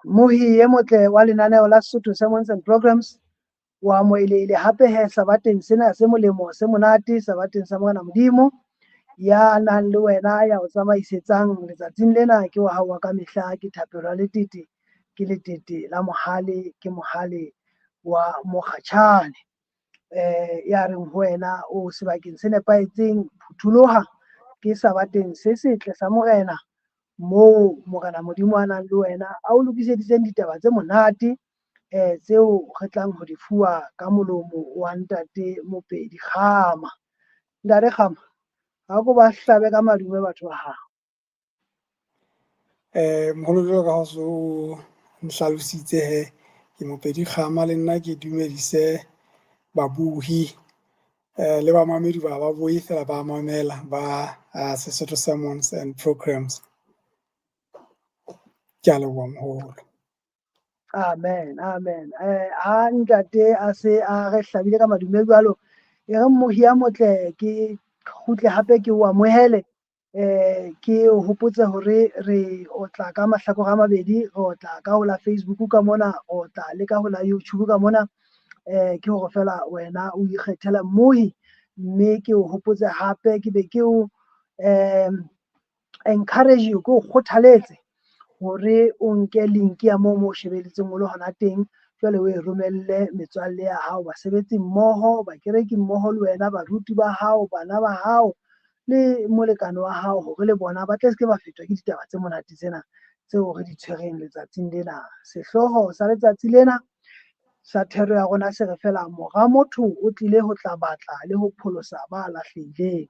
Mohi e motle wa lenaneo la Sesotho Sermons and Programs o amohelehile hape he sabateng sena se molemo se monate sabateng sa Morena Modimo ya nang le wena ya o tsamaisetsang letsatsing lena ke wa hao wa ka mehla ke Thapelo ya Letete ke letete la mohale ke mohale wa mokgatjhane ya reng ho wena o sebakeng se nepahetseng phuthuloha ke sabateng se setle sa morena moo Morena Modimo a nang le wena a o lokiseditseng ditaba tse monate tseo re tlang ho di fuwa ka molomo wa ntate Mopedi Kgama. Ntate Kgama, ha ko ba hlabe ka madume batho ba hao. Moholo jwalo ka ha so nhlalositse he ke Mopedi Kgama le nna ke dumedise babuhi le bamamedi ba boi fela ba mamela ba Sesotho Sermons and Programs. Ke a leboha moholo. Amen, amen. Ha ntate a se a re hlabile ka madume jwalo, e re mohi a motle ke kgutle hape ke o amohele ke o hopotse hore re o tla ka mahlakore a mabedi, re o tla ka ho la Facebook ka mona, o tla le ka ho la YouTube ka mona, ke hore fela wena o ikgethela mohi, mme ke o hopotse hape ke be ke o encourage ke o kgothaletse hore o nke link ya moo mo shebelletseng o le hona teng, jwale o e romelle metswalle ya hao, basebetsi mmoho, bakereki mmoho le wena, baruti ba hao, bana ba hao le molekane wa hao, hore le bona ba tle se ke ba fetwa ke ditaba tse monate tsena tseo re di tshwereng letsatsing lena. Sehloho sa letsatsi lena sa thero ya rona se re fela mora motho o tlile ho tla batla le ho pholosa ba lahlehileng.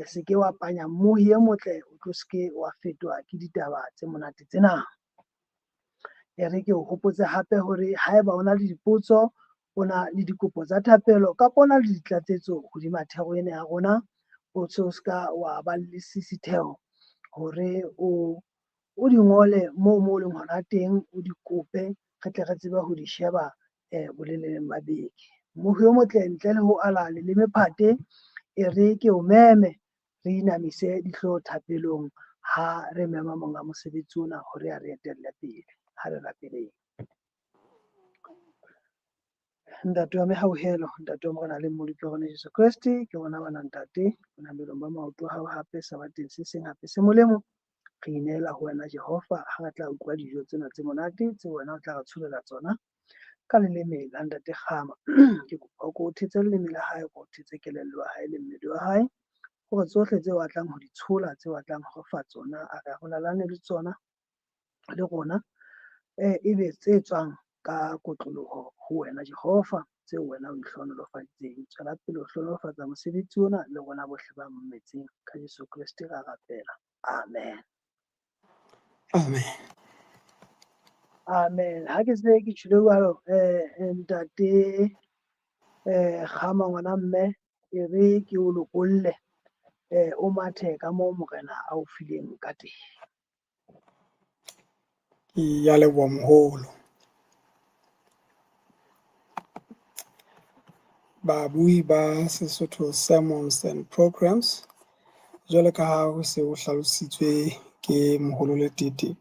Se ke wa panya mohi e motle, o tlo se ke wa fetwa ke ditaba tse monate tsena. E re ke o hopotse hape hore haeba o na le dipotso, o na le dikopo tsa thapelo kapa o na le ditlatsetso hodima thero ena ya rona, o tsho ska wa ba le sisitheho hore o di ngole moo leng hona teng, o di kope re tle re tsebe ho di sheba boleleleng ba beke. Mohi o motle ntle le ho ala leleme phate, e re ke o meme re inamise dihlooho thapelong ha re mema monga mosebetsi ona hore a re etelle pele. Ha re rapeleng. Ntate wa mehauhelo, ntate wa Morena le Mmoloi ke rona Jesu Kriste, ke rona bana ntate, bonamelong ba maoto a hao hape sabateng se seng hape se molemo. Re inehela ho wena Jehova ha re tla utlwa dijo tsena tse monate tse wena o tla re tsholela tsona ka leleme la ntate Kgama. Ke kopa o ko o thetse leleme la hae, o thetse kelello ya hae le mmele wa hae, hore tsohle tseo a tlang ho di tshola, tseo a tlang ho fa tsona, a re arolalane le tsona le rona, ebe tse tswang ka kotloloho ho wena Jehova, tseo wena o ihlohonolofaditseng. Tswela pele ho hlohonolofatsa mosebetsi ona le rona bohle ba mmetseng, ka Jesu Kriste ra rapela. Amen. Amen. Amen. Ha ke se ke tshile jwalo, ntate Kgama ngwana mme, e re ke o lokolle o mathe ka moo Morena a o fileng ka teng. Ke a leboha moholo. Babui ba Sesotho Sermons and Programs, jwalo ka ha ho se ho hlalositswe ke moholo Letete,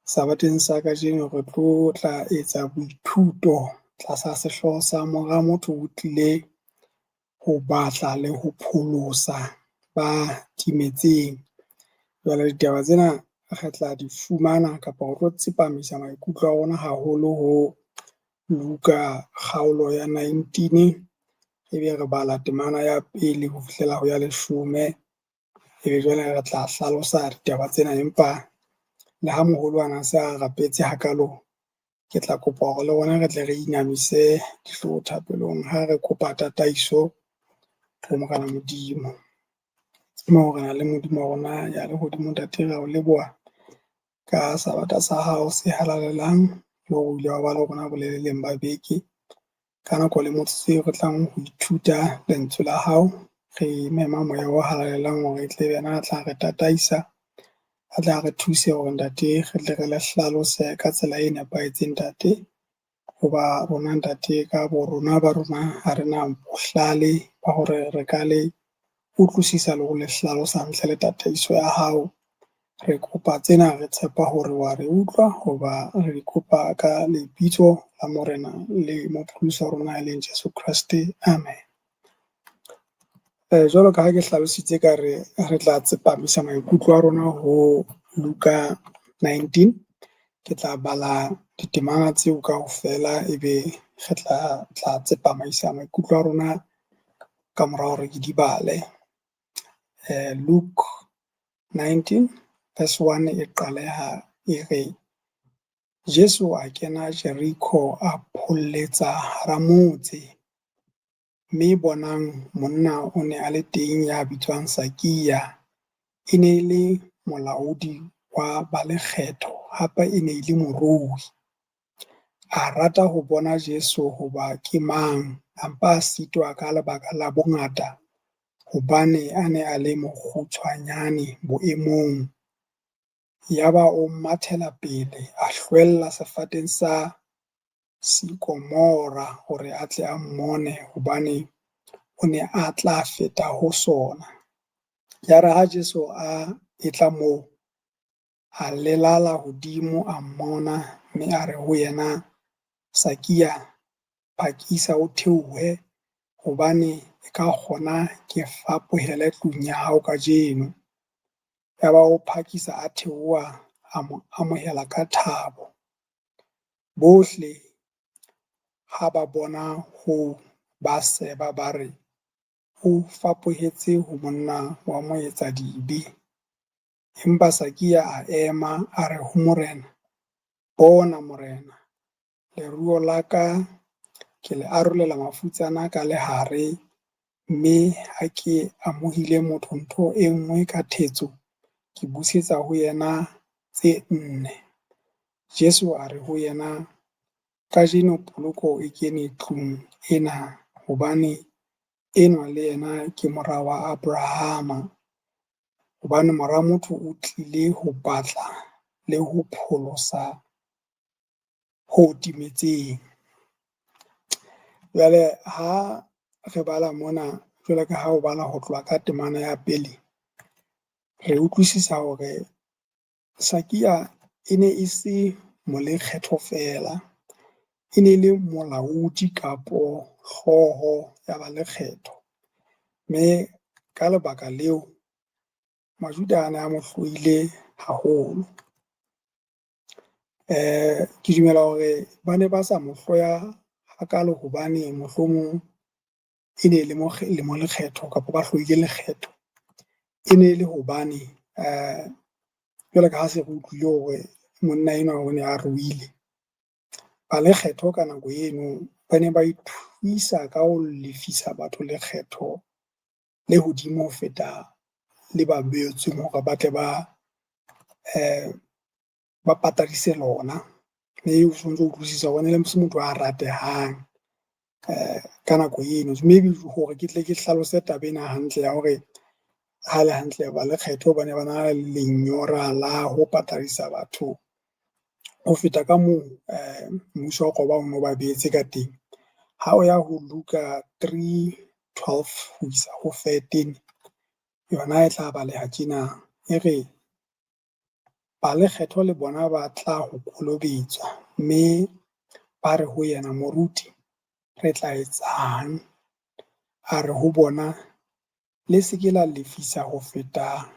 sabateng sa kajeno re tlo tla etsa boithuto tlasa sehloho sa mora motho o tlile ho batla le ho pholosa ba timetseng. Jwale ditaba tsena re tla di fumana kapa ho tlo tsepamisa maikutlo a rona haholo ho Luka kgaolo ya 19, ebe re bala temana ya 1 ho fihlela ho ya 10, ebe jwale re tla hlalosa ditaba tsena. Empa le ha moholwana se a rapetse hakalo, ke tla kopa hore le rona re tle re inamise dihlooho thapelong ha re kopa tataiso ho Morena Modimo. Moo re na le Modimo wa rona ya lehodimo, ntate re a o leboha ka sabata sa hao se halalelang, le ho ile wa ba le rona boleleleng ba beke. Ka nako le motse re tlang ho ithuta lentswe la hao, re mema moya o halalelang hore e tle yena a tla re tataisa, a tla re thuse hore ntate re tle re le hlalose ka tsela e nepahetseng ntate. Hoba rona ntate ka bo rona ba rona ha re na bohlale ba hore re ka le utlwisisa le ho le hlalosa ntle le tataiso ya hao. Re kopa tsena re tshepa hore wa re utlwa hoba re di kopa ka lebitso la Morena le Mopholosi wa rona e leng Jesu Kriste. Amen. Jwalo ka ha ke hlalositse ka re tla tsepamisa maikutlo a rona ho Luka 19, ke tla bala ditemana tseo kaofela ebe re tla tsepamisa maikutlo a rona ka mora hore ke di bale. Luke 19 verse 1 e qaleha e re, Jesu a kena Jeriko a pholletsa hara motse, mme bonang monna o ne a le teng ya bitswang Sakia, e ne le molaodi wa ba lekgetho, hape e ne le morui. A rata ho bona Jesu hoba ke mang, a mpa a sitwa ka lebaka la bongata, hobane a ne a le mokgutshwanyane boemong. Yaba o mathela pele a hlwella sefateng sa sikomora hore a tle a mmone, hobane o ne a tla feta ho sona. Yare ha Jesu a etla moo, a lelala hodimo a mmona, mme a re ho yena, Sakia, phakisa o theohe, hobane e ka kgona ke fapohele tlung ya hao kajeno. Yaba o phakisa a theoha, a mo amohela ka thabo. Bohle ha ba bona hoo, ba seba ba re, o fapohetse ho monna wa moetsa dibe. Empa Sakia a ema a re ho Morena, bona Morena, leruo la ka ke le arolela mafutsana ka lehare, mme ha ke amohile motho ntho e nngwe ka thetso, ke busetsa ho yena tse 4. Jesu a re ho yena, kajeno poloko e kene tlung ena, hobane enwa le yena ke mora wa Abrahama, hobane mora motho o tlile ho batla le ho pholosa ho timetseng. Jwale ha re bala mona, jwale ka ha o bala ho tloha ka temana ya pele, re utlwisisa hore Sakia e ne e se molekgetho fela, e ne le molaodi kapo hlooho ya ba lekgetho. Mme ka lebaka leo, Majuda a ne a mo hloile haholo. Ke dumela hore ba ne ba sa mo hloya hakalo hobane mohlomong e ne le mo lekgetho kapo ba hloile lekgetho. E ne le hobane jwale ka ha se re utlwile hore monna enwa o ne a ruile, ba lekgetho ka nako eno ba ne ba ithuisa ka ho lefisa batho lekgetho le hodimo ho feta le ba beetsweng hore ba tle ba patadise lona. Mme o sontso utlwisisa hore ne le motho a ratehang ka nako eno. Maybe hore ke tle ke hlalose taba ena hantle ya hore ha le hantle ba lekgetho ba ne ba na le lenyora la ho patadisa batho ho feta ka moo mmuso wa Roma o no ba beetse ka teng. Ha o ya ho Luka 3:12 ho isa ho 13, yona e tla baleha tjena, e re, ba lekgetho le bona ba tla ho kolobetswa, mme ba re ho yena, Moruti, re tla etsang? A re ho bona, le se ke la lefisa ho feta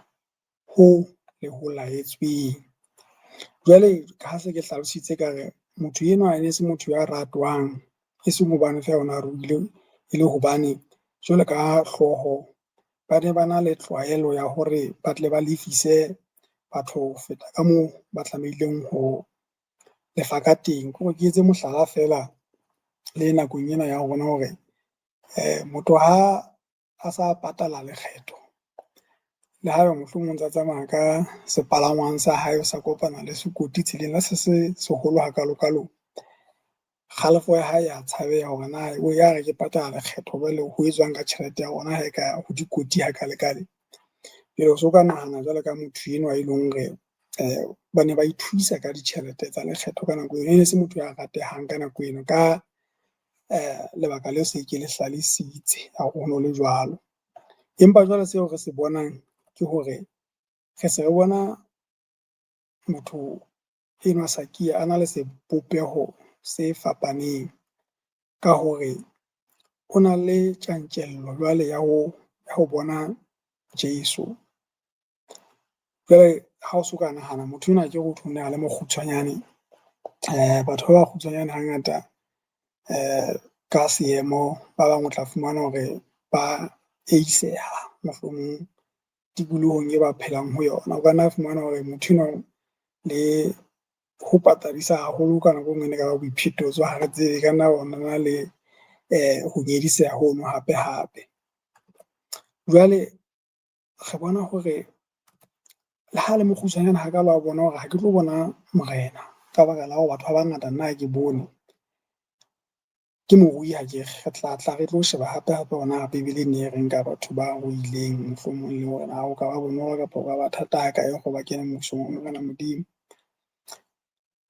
ho le ho laetsweng. Jwale ha se ke hlalositse ka re motho enwa e ne se motho ya ratwang, e seng hobane feela ona ruile, e le hobane jwale ka hlooho ba ne ba na le tlwaelo ya hore ba tle ba lefise batho ho feta ka moo ba tlamehileng ho lefa ka teng. Kore ke etse mohlala feela le nakong ena ya rona hore motho ha a sa patala lekgetho, le haeba mohlomong ntsa tsamaya ka sepalangwang sa hae, sa kopana le sekoti tseleng la se seholo hakalo-kalo, kgalefo ya hae ya tshabeha hore na o ya re ke patala lekgetho jwale ho etswang ka tjhelete ya rona ha e ka ho dikoti hakale-kale. Jwale o so ka nahana jwale ka motho enwa e leng hore ba ne ba ithuisa ka ditjhelete tsa lekgetho ka nako eno. E ne se motho ya ratehang ka nako eno, ka lebaka leo se ke le hlalositse ha ho no le jwalo. Empa jwale seo re se bonang ke hore re se re bona motho enwa Sakia a na le sebopeho se fapaneng ka hore o na le tjantjello jwale ya ho bona Jeso. Jwale ha o soka nahana motho enwa ke ho ne a le mokgutshwanyane, batho ba bakgutshwanyane hangata ka seemo ba bang o tla fumana hore ba eiseha mohlomong tikolohong e ba phelang ho yona. O ka nna fumana hore motho enwa le ho patadisa haholo ka nako e nngwe ka boiphetotso ha re tsebe, ka nna ona le ho nyediseha hono hape. Jwale re bona hore le ha le mokgutshwanyane hakalo a bona hore ha ke tlo bona morena ka baka la hore batho ba bangata nna ha ke bone, ke morui ha ke re tla re tlo sheba hape ona Bebele ne reng ka batho ba ruileng, mohlomong le hore na o ka ba bonolo kapa o ka ba thata ha kae hore ba kene mmusong wa morena Modimo.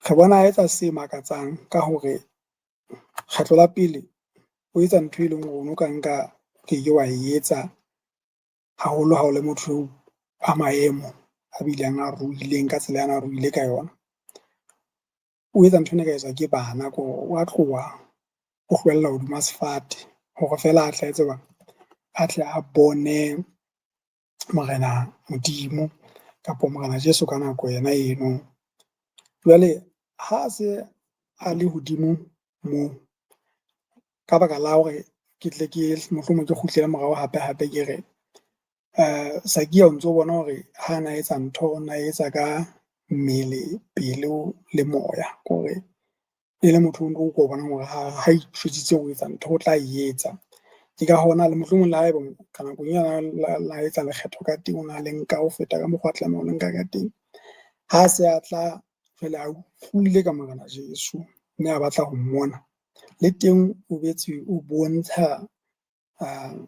Re bona a etsa se makatsang ka hore kgetlo la pele o etsa ntho e leng hore ono ka nka keke wa e etsa haholo ha o le motho a maemo a bileng a ruileng ka tsela yana a ruile ka yona. O etsa ntho ena ka etswa ke bana ko wa tloha o hlwella hodima sefate hore feela a tle tseba a tle a bone morena Modimo kapo morena Jeso ka nako yena eno. Jwale ha se a le hodimo moo ka baka la hore ke tle ke mohlomong ke kgutlele morao hape ke re Sakia o ntso bona hore ha na etsa ntho o na etsa ka mmele, pelo le moya, kore e le motho o ko bonang hore ha itjwetsitse ho etsa ntho o tla e etsa. Ke ka hona le mohlomong le haeba ka nakong ena la etsa lekgetho ka teng, o na le nka ho feta ka mokgwa tlameha o le nka ka teng. Ha se a tla jwale a utlwile ka morena Jesu, mme a batla ho mmona le teng o boetse o bontsha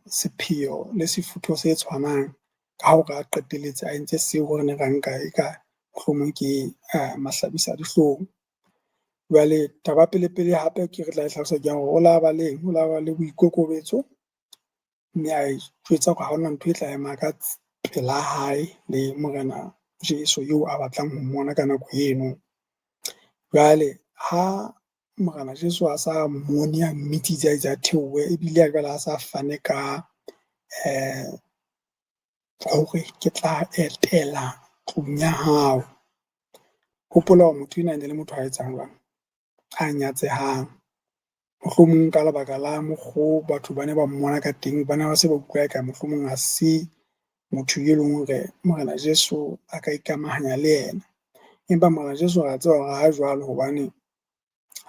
sepheo le sefutho se tshwanang ka hore a qetelletse a entse seo re ne ra nka eka mohlomong ke mahlabisa dihlong. Jwale taba pele hape ke re tla e hlalosa ke hore o la ba le boikokobetso, mme a itjwetsa hore ha hona ntho e tla ema ka pela hae le morena Jesu eo a batlang ho mmona ka nako eno. Jwale ha morena Jesu a sa mmone, a mmitsitse a itse a theohe, ebile a jwale a sa fane ka hore ke tla etela tlung ya hao. Hopola hore motho enwa e ne le motho a etsang jwang? A nyatsehang. Mohlomong ka lebaka la mokgo batho ba ne ba mmona ka teng, ba ne ba se ba utlwa eka mohlomong ha se motho e leng hore morena Jesu a ka ikamahanya le yena. Empa morena Jesu ra tseba hore ha jwalo hobane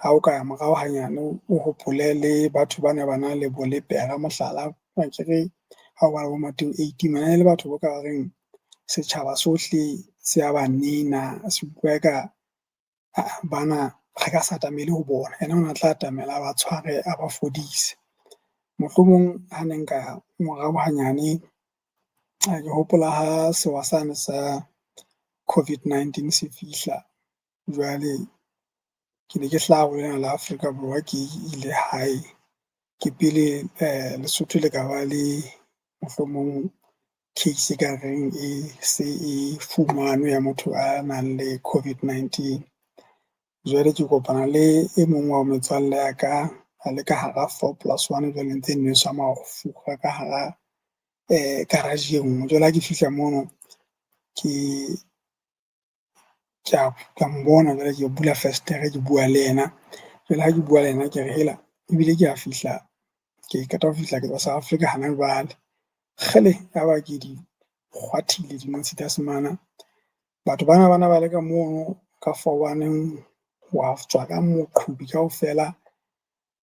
ha o ka ya morao hanyane o hopole le batho ba ne ba na le bolepera, mohlala akere ha o bala bo Mateo 18, bana le batho ba ka reng setjhaba sohle se a ba nena, se utlwa eka bana re ka sa atamele ho bona, ena ona tla atamela a ba tshware a ba fodise. Mohlomong ha ne nka ya morao hanyane, ke hopola ha sewa sane sa COVID-19 se fihla, jwale ke ne ke hlaha ho lena la Afrika Borwa, ke ile hae ke pele Lesotho le ka ba le mohlomong case ka reng e se e fumanwe ya motho a nang le COVID-19. Jwale ke kopana le e mong wa metswalle ya ka a le ka hara 4+1, jwale ntse nweswa mafura ka hara garage e nngwe. Jwale ha ke fihla mono ka mbona, jwale ke bula festere ke bua le yena. Jwale ha ke bua le yena ke re hela, ebile ke qeta ho fihla ke tswa South Africa hana jwale. Kgele ya ba ke di kgwathile dinotshi tsa semana. Batho bana ba le ka mono ka 4-1 wa tswa ka moqhubi kaofela,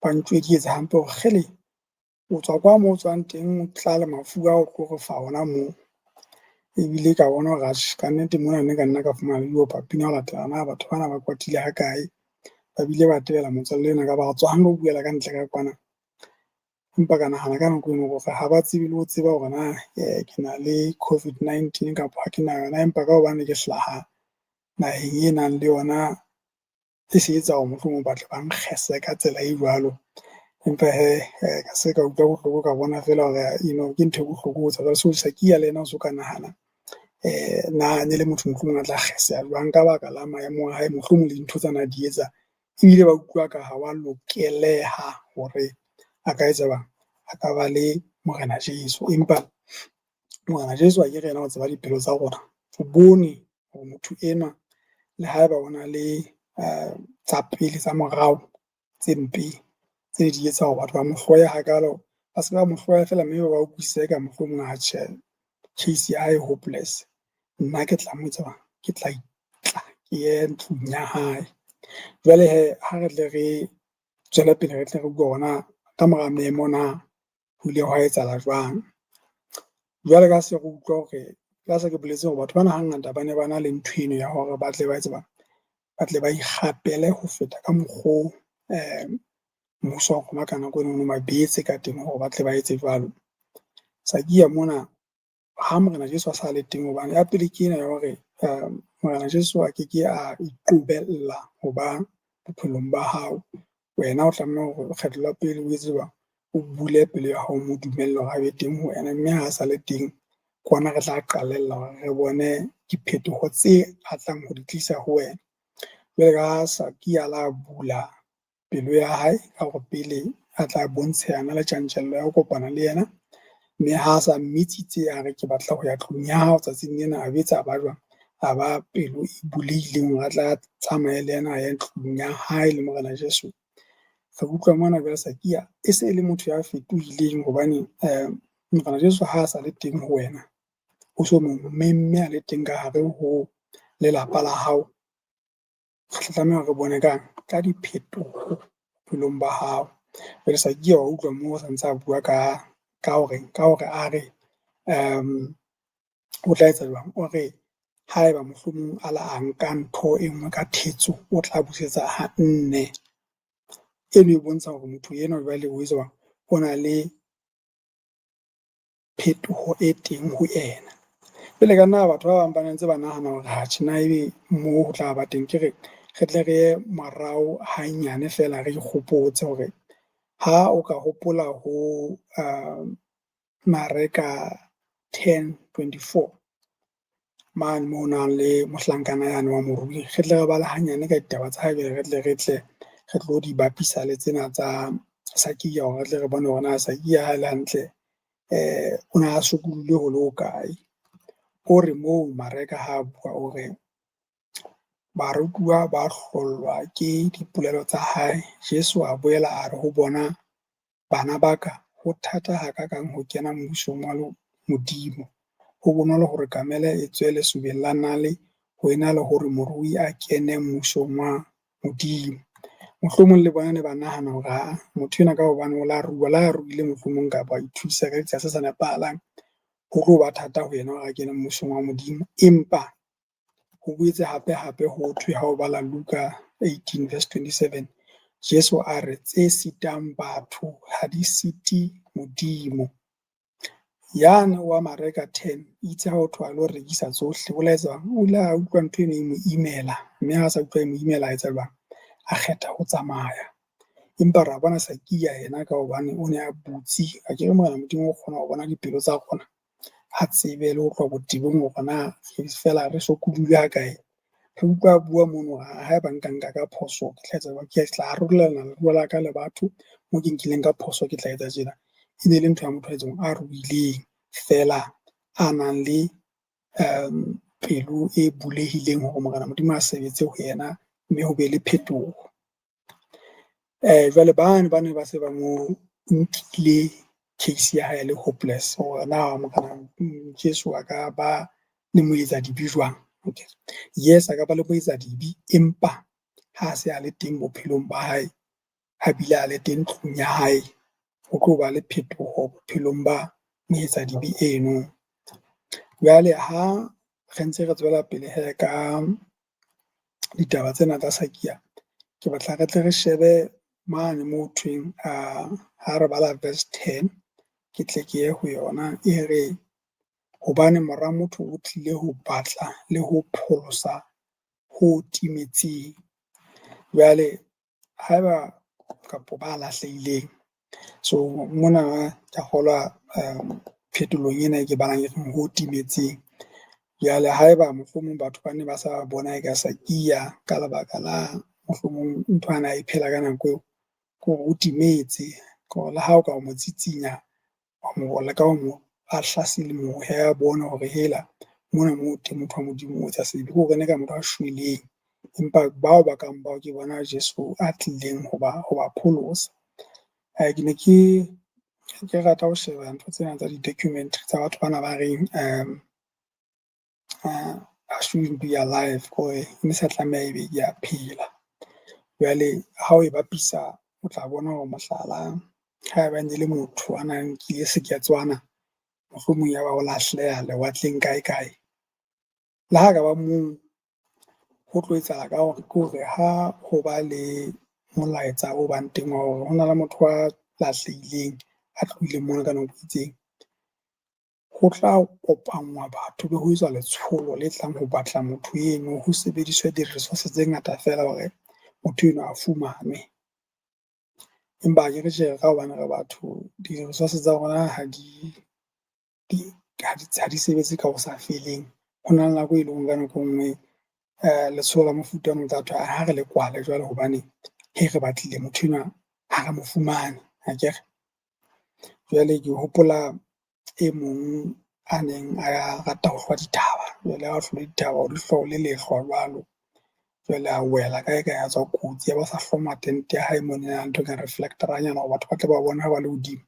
ba ntjwedietsa hampe hore kgele o tswa kwa moo o tswang teng, o tla le mafu ao tlo re fa ona moo. Ebile ka bona hore ka nnete mona ne ka nna ka fumana le diopapina ho latela na batho bana ba kwatile ha kae, ba bile ba tebela motswalle ena ka ba tswang lo buela ka ntle ka kwana. Empa ka nahana ka nako eno hore ha ba tsebe le ho tseba hore na ke na le COVID-19 kapa ha ke na yona, empa ka hobane ke hlaha naheng e nang le yona, e se etsa hore mohlomong ba tle ba nkgese ka tsela e jwalo. Empa ka se ka utlwa bohloko, ka bona feela hore ke ntho e bohloko ho tsa jwale. So Sakia le yena o so ka nahana na ne le motho mohlomong a tla kgeseha jwang ka baka la maemo a hae, mohlomong le dintho tsana di etsa ebile ba utlwa ka ha wa lokeleha hore a ka etsa bang, a ka ba le Morena Jesu. Empa Morena Jesu akere yena o tseba dipelo tsa rona. O bone hore motho enwa le haeba o na le tsa pele tsa morao tse mpe tse di etsa hore batho ba mo hloye hakalo, ba se ba mo hloya feela mme ba utlwisise ka mohlomong atjhe case ya hae hopeless. Nna ke tla mo etsa bang, ke tla itla ke ye ntlong ya hae. Jwale hee, ha re tle re tswele pele, re tle re bue hore ka mora memo na ho ile hwa etsahala jwang. Jwale ka se re utlwa hore ka se ke boletse hore batho bana hangata ba ne ba na le ntho eno ya hore ba tle ba etse bang, ba tle ba ikgapele ho feta ka mokgwa mmuso wa rona ka nako eno ba beetse ka teng hore ba tle ba etse jwalo. Sakia mona ha Morena Jesu a sa le teng, hobane ya pele ke ena ya hore Morena Jesu a keke a iqobella hoba bophelong ba hao. Wena o tlameha hore lekgetlo la pele o etse jwang, o bule pelo ya hao, mo dumelle hore a be teng ho wena, mme ha a sa le teng ke hona re tla qalella hore re bone diphetoho tse a tlang ho di tlisa ho wena. Jwale ka Sakia la bula pelo ya hae ka hore pele a tla bontshehana le tjantjello ya ho kopana le yena, mme ha a sa mmitsitse a re ke batla ho ya tlung ya hao tsatsing lena, a betsa ba jwang, a ba pelo e bulehileng hore a tla tsamaye le yena a ye ntlong ya hae le Morena Jesu. Re utlwa mona jwale Sakia e se e le motho ya fetohileng hobane Morena Jesu ha a sa le teng ho wena, o so mo memme a le teng ka hare ho lelapa la hao, re tla tlameha re bone ka diphetoho bophelong ba hao. Jwale Sakia wa utlwa moo sa ntse a bua ka hore a re o tla etsa jwang, o re haeba mohlomong a la a nka ntho e nngwe ka thetso, o tla busetsa ha nne. Eno e bontsha hore motho enwa jwale o etsa jwang, o na le phetoho e teng ho ena. Jwale ka nna batho ba bang ba ntse ba nahana hore atjhe na ebe moo ho tla ba teng, ke re re tle re ye morao hanyane feela, re ikgopotse hore ha o ka hopola ho Mareka 10:24 mane moo nang le mohlankana yane wa morui, re tle re bala hanyane ka ditaba tsa hae, re tle re tlo di bapisa le tsena tsa Sakia hore re tle re bone hore na Sakia ha e le hantle o na a sokodile ho le hokae. O re moo Mareka ha bua o re barutuwa ba hlollwa ke dipolelo tsa hae. Jesu a boela a re ho bona, bana ba ka, ho thata hakakang ho kena mmusong wa Modimo. Ho bonolo hore kamele e tswe lesobeng la nale ho ena le hore morui a kene mmusong wa Modimo. Mohlomong le bona ne ba nahana hore motho ena ka hobane o la rua, la ruile mohlomong kapa a ithusa ka ditsela tse sa nepahalang, ho tlo ba thata ho yena hore a kene mmusong wa Modimo. Empa ho boetse hape ho thwe ha o bala Luka 18:27, Jesu a re tse sitang batho ha di siti Modimo. Yane wa Mareka 10 itse ha o thwa lo rekisa tsohle, o laetsa o la utlwa ntho eno e mo imela, mme ha sa utlwa e mo imela a etsa jwang, a kgetha ho tsamaya. Empa ra bona Sakia yena ka hobane o ne a butsi, a kere Morena Modimo o kgona ho bona dipelo tsa rona, a tsebe le ho tloha botebong hore na fela re sokodile ha kae. Re utlwa bua mono haeba nka ka phoso ke tla etsa jwang, ke tla arolelana leruo la ka le batho, moo ke nkileng ka phoso ke tla etsa tjena. E ne le ntho ya motho a etsang a ruileng fela, a nang le pelo e bulehileng hore Morena Modimo a sebetse ho yena, mme ho be le phetoho. Jwale bane ba ne ba se ba mo nkile case ya hae le hopeless hore na Morena Jesu a ka ba le moetsa dibi jwang. Okay. Yes, a ka ba le moetsa dibi, empa ha se a le teng bophelong ba hae, ha bile a le teng tlung ya hae, ho tlo ba le phetoho bophelong ba moetsa dibi eno. Jwale ha re ntse re tswela pele hee ka ditaba tsena tsa Sakia, ke batla re tle re shebe mane moo thweng ha re bala verse 10, ke tle ke ye ho yona e re, hobane mora motho o tlile ho batla le ho pholosa ho timetseng. Jwale haeba kapo ba lahlehileng, so mona ke kgolwa phetolong ena e ke balang e reng ho timetseng, Jwale haeba mohlomong batho ba ne ba sa bona eka Sakia ka lebaka la mohlomong ntho ana e phela ka nako eo, ko o timetse ko le ha o ka mo tsitsinya wa mo leka ho mo ahla selemo ya bona hore hela mona moo teng motho wa Modimo o etsa sebe ko rene ka motho a shweleng, empa bao ba kang bao ke bona Jeso a tlileng ho ba pholosa. Ke ne ke rata ho sheba ntho tsena tsa di-documentary tsa batho bana ba reng I shouldn't be alive ko e ne sa tlameha ebe ke a phela. Jwale ha o e bapisa o tla bona hore mohlala haeba ne le motho a nang nkile seketswana mohlomong ya ba o lahleha lewatleng kae. Le ha ka ba moo ho tlo etsahala ka hore ke hore ha ho ba le molaetsa o bang teng wa hore hona le motho a lahlehileng a tlohileng mona ka nako e itseng, ho tla kopangwa batho be ho etswa letsholo le tlang ho batla motho eno, ho sebediswe di-resource tse ngata fela hore motho enwa a fumanwe. Empa akere tjhe ka hobane re batho di-resource tsa rona ha di sebetse ka ho sa feleng. Ho na le nako e leng ka nako e nngwe letsholo la mofuta o mong tla thwe ha re le kwale jwale hobane re batlile motho enwa ha re mo fumane, akere? Jwale ke hopola e mong a neng a rata ho hlwa dithaba, jwale ha o hlwa dithaba o di hlooho le lehlwa jwalo. Jwale a wela kae a tswa kotsi, ya ba sa hloma tente ya hae mona ya ntho ekang reflector-anyana hore batho ba tle ba bone ha ba le hodimo.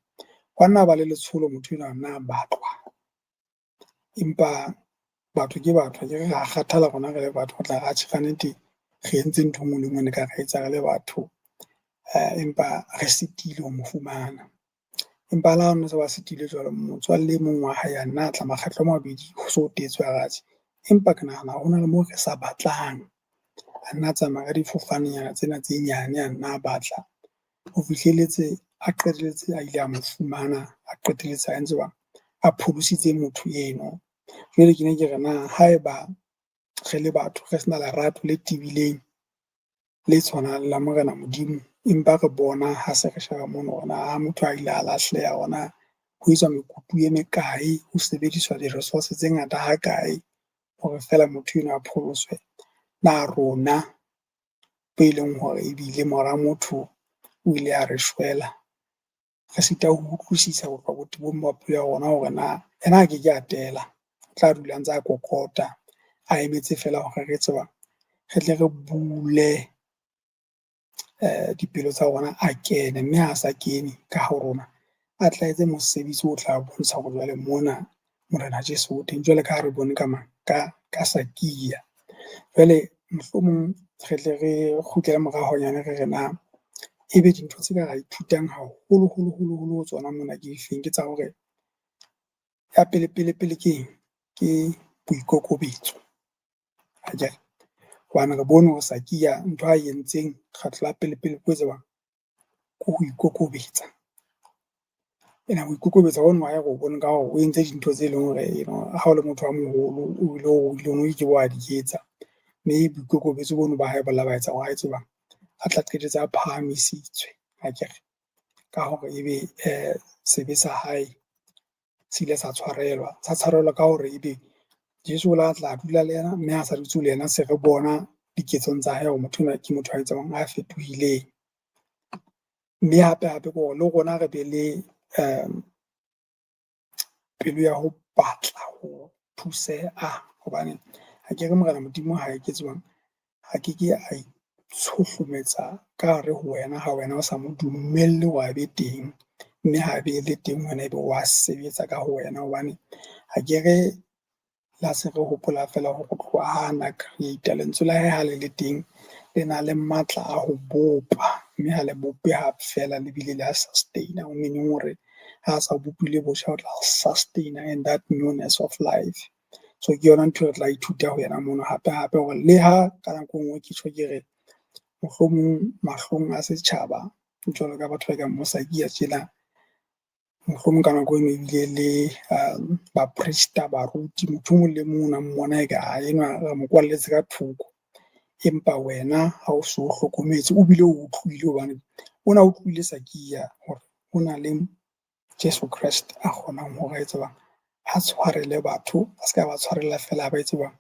Hwanna ba le letsholo motho enwa na batlwa, empa batho ke batho akere ra kgathala rona re le batho, ho tla re atjhe kannete re entse ntho enngwe le enngwe ne ka re etsa re le batho, empa re sitile ho mo fumana. Empa le ha no se ba sitile jwalo, motswalle e mong wa hae a nna a tla makgetlo a mabedi ho so tetswe a ratjhe, empa ke nahana hona le moo re sa batlang. A nna tsamaya ka difofanenyana tsena tse nyane, a nna a batla ho fihlelletse a qetelletse a ile a mo fumana, a qetelletse a entse jwang, a pholositse motho eno. Jwale ke ne ke re na haeba re le batho re sena lerato le tebileng le tshwanang la Morena Modimo, empa re bona ha se re sheba mono hore na motho a ile a lahleha hona ho etswa mekutu e mekae, ho sebediswa di-resource tse ngata ha kae hore feela motho enwa a pholoswe. Na rona be leng hore ebile mora motho o ile a re shwela, re sita ho utlwisisa bohlokwa botebong ba bophelo ba rona hore na yena a keke a tela, o tla dula ntse a kokota, a emetse feela hore re tsebang re tle re bule dipelo tsa rona a kene, mme ha sa kene ka ho rona a tla etse mosebetsi o tla bontsha hore jwale mona Morena Jesu o teng, jwale ka ha re bone ka Sakia. Jwale mohlomong re tle re kgutlele moraonyana re re na ebe dintho tse ka ra ithutang haholo ho tsona mona ke difeng? Ke tsa hore ya pele ke eng? Ke boikokobetso, akere? Hobane re bone hore Sakia ntho a entseng kgetlo la pele ko etsa bang? Ke ho ikokobetsa. Ene ho ikokobetsa hono ha re o bone ka hore o entse dintho tse leng hore ha o le motho a moholo o ile ke wa di etsa. Mme boikokobetso bono ba hae bo la ba etsa hore a etse bang? A tla qetetse a phahamisitswe, akere? Ka hore ebe sebe sa hae se ile sa tshwarelwa ka hore ebe Jeso o la tla dula le yena, mme ha sa dutse le yena se re bona diketsong tsa hae hore motho enwa ke motho a etsang a fetohileng. Mme hape ko le rona re be le pelo ya ho batla ho thuseha, hobane akere Morena Modimo ha eketse bang? Ha keke a itshohlometsa ka hare ho wena ha wena o sa mo dumelle hore a be teng, mme ha be le teng wena ebe wa sebetsa ka ho wena, hobane akere la se re hopola feela hore ho tloha ha na creator, lentswe la hae ha le le teng le na le matla a ho bopa, mme ha le bope ha fela lebile le a sustain-a, ho meaning hore ha sa bopile botjha o tla sustain-a and that newness of life. So ke yona ntho e re tla ithuta ho yena mono hape hore le ha ka nako e nngwe ke tjho ke re mohlomong mahlong a setjhaba jwalo ka batho ba ekang bo Sakia tjena, mohlomong ka nako eno ebile le baprista, baruti, motho o mong le mong o na mmona eka enwa re mo kwalletse ka thoko. Empa wena ha o so hlokometse, o bile o utlwile hobane o na utlwile Sakia hore ho na le Jesu Kreste a kgonang hore a etse bang? a tshwarele batho, a ska ba tshwarela fela ba etse bang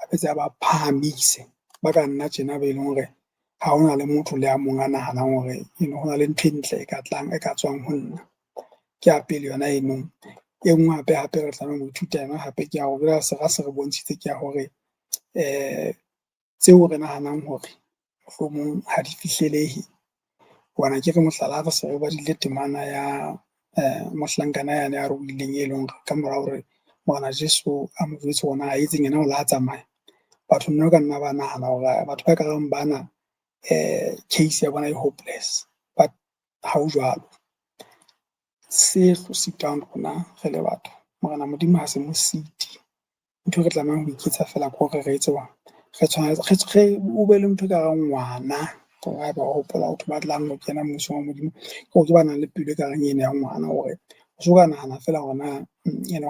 a betse a ba phahamise ba ka nna tjena be leng hore ha hona le motho le a mong a nahanang hore hona le ntho e ntle e ka tswang ho nna. Ke ya pele yona eno. E nngwe hape re tlameha ho ithuta yona hape ke ya hore se re bontshitse ke ya hore tseo re nahanang hore mohlomong ha di fihlelehe, hobane akere mohlala ha re se re badile temana ya mohlankana yane a rohileng e leng ka mora hore Morena Jesu a mo jwetse hore a etseng yena o la tsamaya. Batho nna ka nna ba nahana hore batho ba kareng bana case ya bona e hopeless, but ha o jwalo. Se hlositang rona re le batho, Morena Modimo ha se mosidi. Ntho re tlamehang ho iketsa fela ke hore re etse bang re tshwanetse o be le ntho e kareng ngwana, hore ha eba o hopola batho ba tlang ho kena mmusong wa Modimo ke ba nang le pelo e kareng ena ya ngwana, hore o so ka nahana fela hore na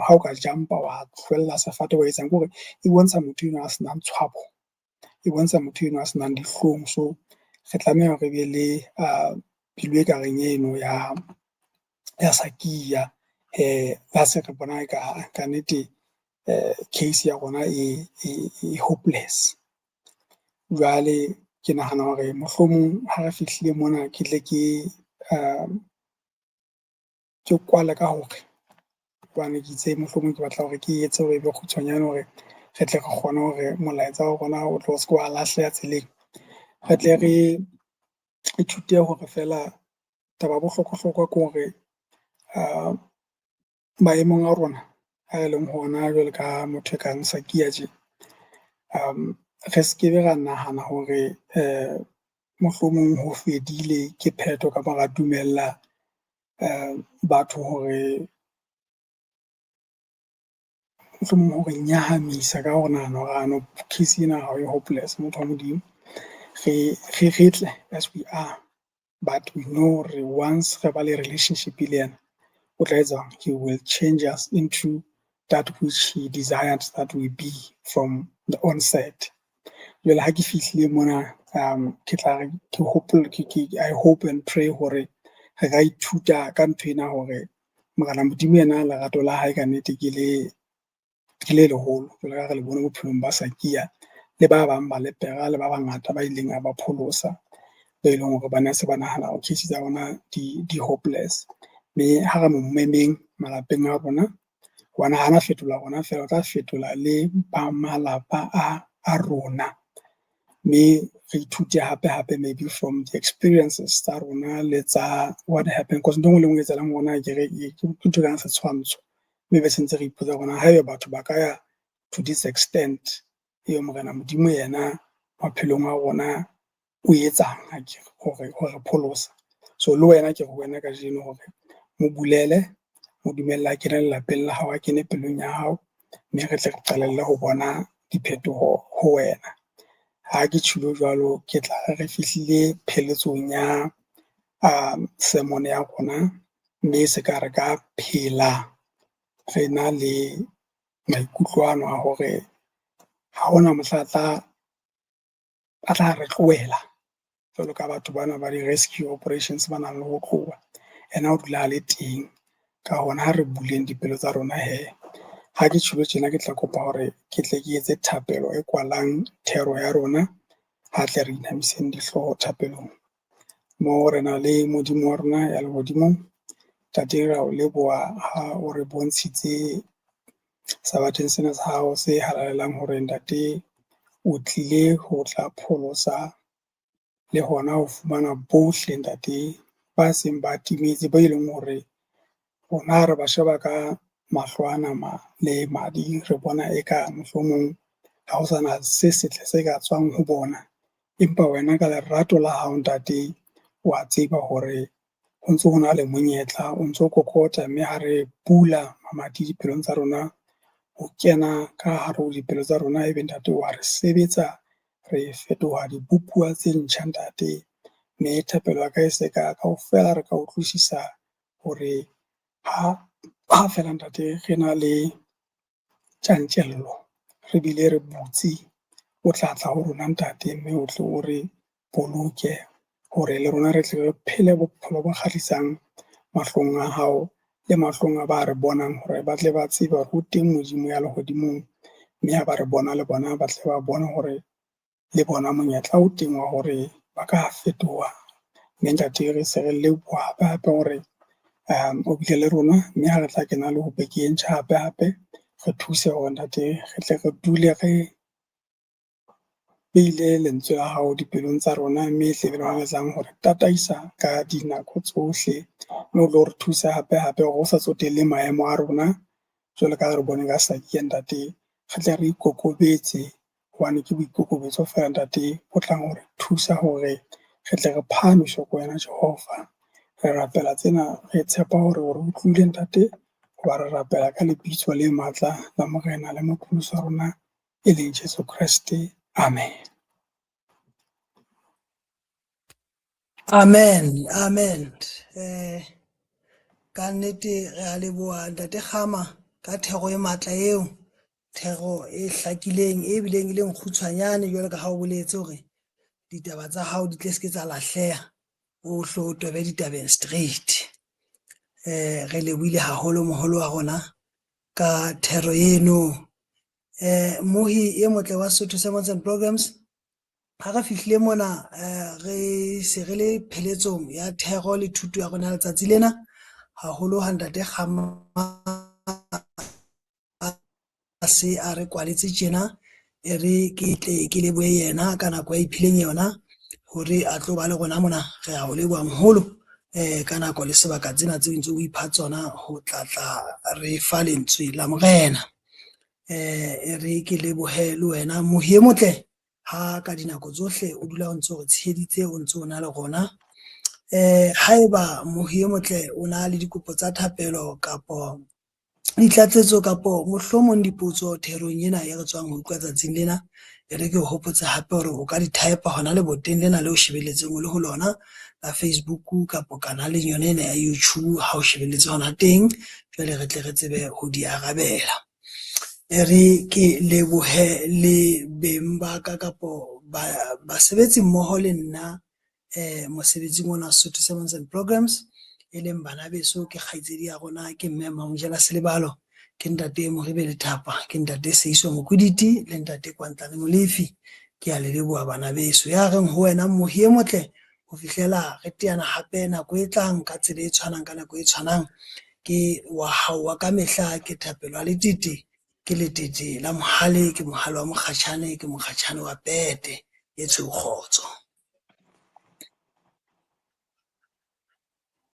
ha o ka jump-a wa tlohella sefate wa etsang, ke hore e bontsha motho enwa a senang tshwabo, e bontsha motho enwa a senang dihlong. So re tlameha re be le pelo e kareng eno ya sa kiya ha se re bona ka nnete case ya rona e hopeless. Jwale ke nahana hore mohlomong ha re fihlile mona ke tle ke kwale ka hore hobane ke itse mohlomong ke batla hore ke etse hore e be kgutshwanyane hore re tle re kgone hore molaetsa wa rona o tlo se ke wa lahleha tseleng. Re tle re ithute hore fela taba bohlokwa-hlokwa ke hore maemong a rona a e leng hona jwale ka motho e kang Sakia tje, re se kebe ra nahana hore mohlomong ho fedile ke phetho kapa ra dumella batho hore mohlomong hore nyahamisa ka hore nahana hore ano case ena ha e hopeless, motho wa Modimo. Re tle as we are, but we know hore once re ba le relationship le yena, o tla etsa he will change us into that which he desired that we be from the onset. Jwale ha ke fihlile mona ke tla re I hope and pray hore re ka ithuta ka ntho ena hore Morena Modimo yena lerato la hae ka nnete ke le leholo, jwale ka re le bone bophelong ba Sakia le ba bang ba lepera le ba bangata ba ileng a ba pholosa, be leng hore ba ne se ba nahana hore case tsa bona di hopeless. Mme ha re mo memeng malapeng a rona, hobane hana fetola rona fela, o tla fetola le ba malapa a rona. Mme re ithute hape maybe from the experiences tsa rona le tsa what happened, because ntho e nngwe le e nngwe e etsahalang rona ke ntho e kang setshwantsho. Mme be se ntse re ipotsa rona ha ebe batho ba ka ya to this extent, eo Morena Modimo yena maphelong a rona o etsang hore pholosa. So le wena ke re wena ka jeno hore mo bulele, mo dumelle a kene lelapeng la hao, a kene pelong ya hao, mme re tle re qalelle ho bona diphetoho ho wena. Ha ke tjholo jwalo, ke tla re fihlile pheletsong ya sermon ya rona, mme se ka re ka phela re na le maikutlwano a hore ha hona mohla a tla re tlohela jwalo ka batho bana ba di-rescue operations ba nang le ho tloha. Ena o dula a le teng, ka hona ha re buleng dipelo tsa rona hee. Ha ke tjholo tjena ke tla kopa hore ke tle ke etse thapelo e kwalang thero ya rona, ha tle re inamiseng dihlooho thapelong. Moo re na le Modimo wa rona ya lehodimong, Tate ra o leboha ha o re bontshitse sabateng sena sa hao se halalelang hore Ntate o tlile ho tla pholosa le hona ho fumana bohle Ntate ba seng ba timetse, ba eleng hore rona re ba sheba ka mahlo a nama le madi, re bona eka mohlomong ha ho sana se setle se ka tswang ho bona. Empa wena ka lerato la hao Ntate, wa tseba hore ho ntso ho na le monyetla, o ntso kokota, mme ha re bula mamati dipelong tsa rona, ho kena ka hare ho dipelo tsa rona, ebe Ntate wa re sebetsa, re fetoha dibopuwa tse ntjha Ntate. Mme thapelo ya ka e se ka kaofela re ka utlwisisa hore ha fela Ntate re na le tjantjello, re bile re butse, o tla tla ho rona Ntate, mme o tle o re boloke hore le rona re tle re phele bophelo bo kgahlisang mahlong a hao, le mahlong a ba re bonang hore ba tle ba tsebe hore ho teng Modimo ya lehodimong, mme ha ba re bona le bona ba tle ba bone hore le bona monyetla o teng wa hore ba ka fetoha. Mme ntate re se re leboha hape hore o bile le rona, mme ha re tla kena le ho bekeng hape re thuse hore ntate re tle re dule re beile lentswe la hao dipelong tsa rona, mme tle be lona le tlang hore tataisa ka dinako tsohle, mme o tlo re thusa hape hore o sa tsotelle maemo a rona jwalo ka ha re bone ka Saki ntate. Re tle re ikokobetse hobane ke boikokobetso feela ntate bo tlang hore thusa hore re tle re phahamiswe ko wena Jehova. Re rapela tsena re tshepa hore o utlwile ntate, hoba re rapela ka lebitso le matla la Morena le Mopholosi wa rona e leng Jesu Kriste. Amen. Amen. Ka nnete re a leboha ntate Kgama ka thero e matla eo, thero e hlakileng e bileng e leng kgutshwanyane jwalo ka ha o boletse hore ditaba tsa hao di tle se ke tsa lahleha, o hlo tobe ditabeng straight. Re lebohile haholo moholo wa rona ka thero eno. Mohi e motle wa Sotho Sermons and Programs, ha re fihlile mona re se re le pheletsong ya thero le thuto ya rona letsatsi lena, haholo ha ntate Kgama se a re kwaletse tjena, e re ke tle ke lebohe yena ka nako ya iphileng yona hore a tlo ba le rona mona. Re a o leboha moholo ka nako le sebaka tsena tse ntse o ipha tsona ho tlatla re fa lentswe la Morena. E re ke lebohe le wena Mohi e motle, ha ka dinako tsohle o dula o ntse o re tsheheditse, o ntse o na le rona. Haeba Mohi e motle o na le dikopo tsa thapelo kapo ditlatsetso kapo mohlomong dipotso therong ena e re tswang ho utlwa tsatsing lena, e re ke o hopotse hape hore o ka di type hona le boteng lena le o shebelletseng o le ho lona la Facebook kapo kanaleng yona ena ya YouTube ha o shebelletse hona teng. Jwale re tle re tsebe ho di arabela. E re ke lebohe le beng ba ka kapo basebetsi mmoho le nna mosebetsing ona Sotho Sermons and Programs, e leng bana beso, ke kgaitsedi ya rona, ke mme Mamojela Selebalo, ke ntate Moribele Thapa, ke ntate Seiso Mokuditi le ntate Kwantlane Molefi. Ke a le leboha bana beso. Ya reng ho wena Mohi e motle, ho fihlela re teana hape nako e tlang ka tsela e tshwanang ka nako e tshwanang. Ke wa hao wa ka mehla, ke thapelo a letete, ke letete la mohale, ke mohale wa mokgatjhane, ke mokgatjhane wa pete. E tshwe kgotso.